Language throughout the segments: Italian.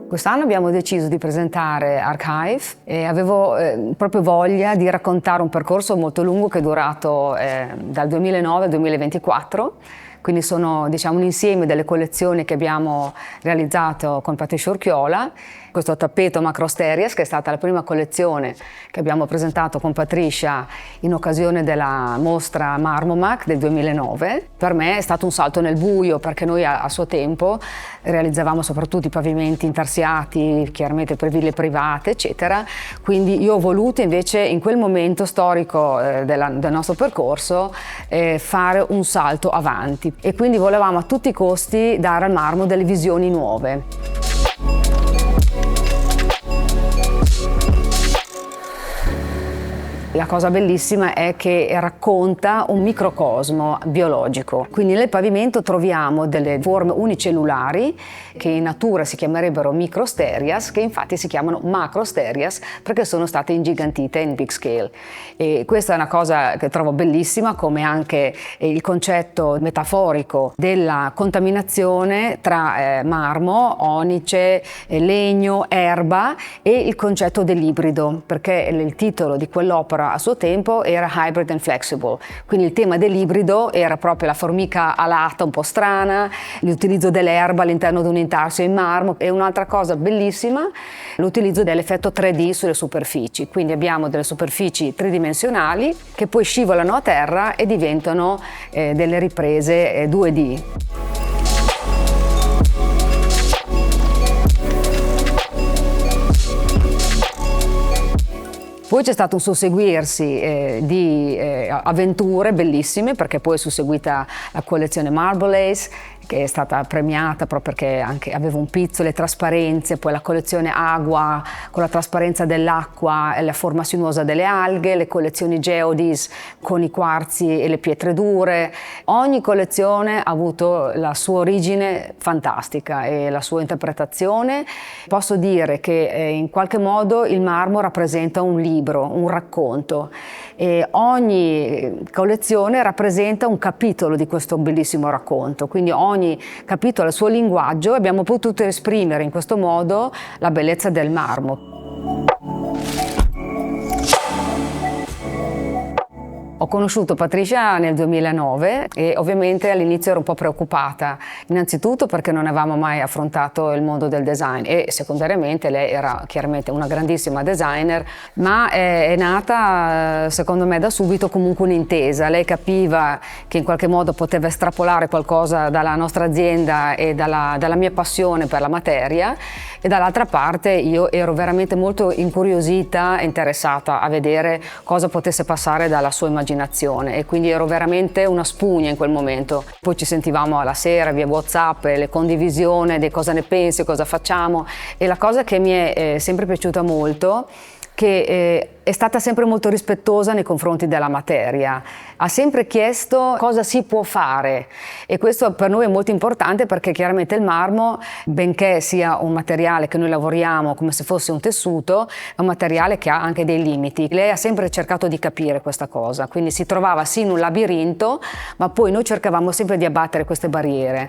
Quest'anno abbiamo deciso di presentare Archive e avevo proprio voglia di raccontare un percorso molto lungo che è durato dal 2009 al 2024. Quindi sono, diciamo, un insieme delle collezioni che abbiamo realizzato con Patricia Urchiola. Questo tappeto Macrosterias, che è stata la prima collezione che abbiamo presentato con Patricia in occasione della mostra Marmomac del 2009. Per me è stato un salto nel buio, perché noi a suo tempo realizzavamo soprattutto i pavimenti intarsiati, chiaramente per ville private, eccetera. Quindi io ho voluto invece in quel momento storico del nostro percorso fare un salto avanti, e quindi volevamo a tutti i costi dare al marmo delle visioni nuove. La cosa bellissima è che racconta un microcosmo biologico, quindi nel pavimento troviamo delle forme unicellulari che in natura si chiamerebbero microsterias, che infatti si chiamano macrosterias perché sono state ingigantite in big scale. E questa è una cosa che trovo bellissima, come anche il concetto metaforico della contaminazione tra marmo, onice, legno, erba, e il concetto dell'ibrido, perché il titolo di quell'opera a suo tempo era Hybrid and Flexible, quindi il tema dell'ibrido era proprio la formica alata un po' strana, l'utilizzo dell'erba all'interno di un intarsio in marmo, e un'altra cosa bellissima, l'utilizzo dell'effetto 3D sulle superfici. Quindi abbiamo delle superfici tridimensionali che poi scivolano a terra e diventano delle riprese 2D. Poi c'è stato un susseguirsi di avventure bellissime, perché poi è susseguita la collezione Marble Ace, che è stata premiata proprio perché anche aveva un pizzo, le trasparenze, poi la collezione Agua con la trasparenza dell'acqua e la forma sinuosa delle alghe, le collezioni Geodis con i quarzi e le pietre dure. Ogni collezione ha avuto la sua origine fantastica e la sua interpretazione. Posso dire che in qualche modo il marmo rappresenta un libro, un racconto, e ogni collezione rappresenta un capitolo di questo bellissimo racconto, quindi ogni capitolo ha il suo linguaggio e abbiamo potuto esprimere in questo modo la bellezza del marmo. Ho conosciuto Patricia nel 2009 e ovviamente all'inizio ero un po' preoccupata, innanzitutto perché non avevamo mai affrontato il mondo del design e secondariamente lei era chiaramente una grandissima designer, ma è nata secondo me da subito comunque un'intesa. Lei capiva che in qualche modo poteva estrapolare qualcosa dalla nostra azienda e dalla mia passione per la materia, e dall'altra parte io ero veramente molto incuriosita e interessata a vedere cosa potesse passare dalla sua immaginazione, e quindi ero veramente una spugna in quel momento. Poi ci sentivamo alla sera via WhatsApp, le condivisioni di cosa ne pensi, cosa facciamo, e la cosa che mi è sempre piaciuta molto, che è stata sempre molto rispettosa nei confronti della materia, ha sempre chiesto cosa si può fare, e questo per noi è molto importante perché chiaramente il marmo, benché sia un materiale che noi lavoriamo come se fosse un tessuto, è un materiale che ha anche dei limiti. Lei ha sempre cercato di capire questa cosa, quindi si trovava sì in un labirinto, ma poi noi cercavamo sempre di abbattere queste barriere.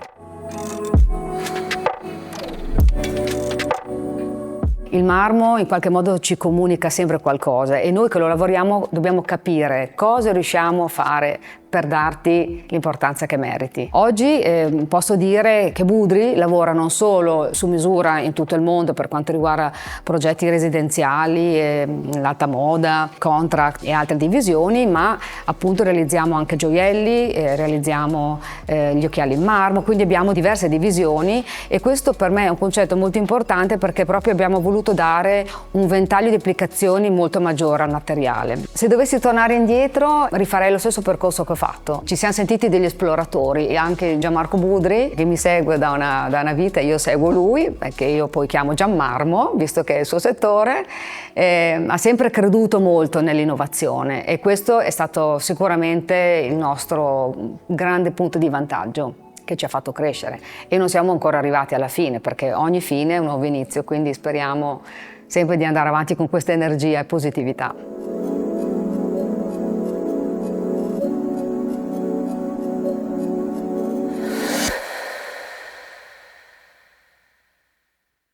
Il marmo in qualche modo ci comunica sempre qualcosa, e noi che lo lavoriamo dobbiamo capire cosa riusciamo a fare per darti l'importanza che meriti. Oggi posso dire che Budri lavora non solo su misura in tutto il mondo per quanto riguarda progetti residenziali, l'alta moda, contract e altre divisioni, ma appunto realizziamo anche gioielli, realizziamo gli occhiali in marmo, quindi abbiamo diverse divisioni, e questo per me è un concetto molto importante perché proprio abbiamo voluto dare un ventaglio di applicazioni molto maggiore al materiale. Se dovessi tornare indietro rifarei lo stesso percorso che ho fatto. Ci siamo sentiti degli esploratori, e anche Gianmarco Budri, che mi segue da una vita, io seguo lui, che io poi chiamo Gianmarmo, visto che è il suo settore, ha sempre creduto molto nell'innovazione, e questo è stato sicuramente il nostro grande punto di vantaggio che ci ha fatto crescere, e non siamo ancora arrivati alla fine, perché ogni fine è un nuovo inizio, quindi speriamo sempre di andare avanti con questa energia e positività.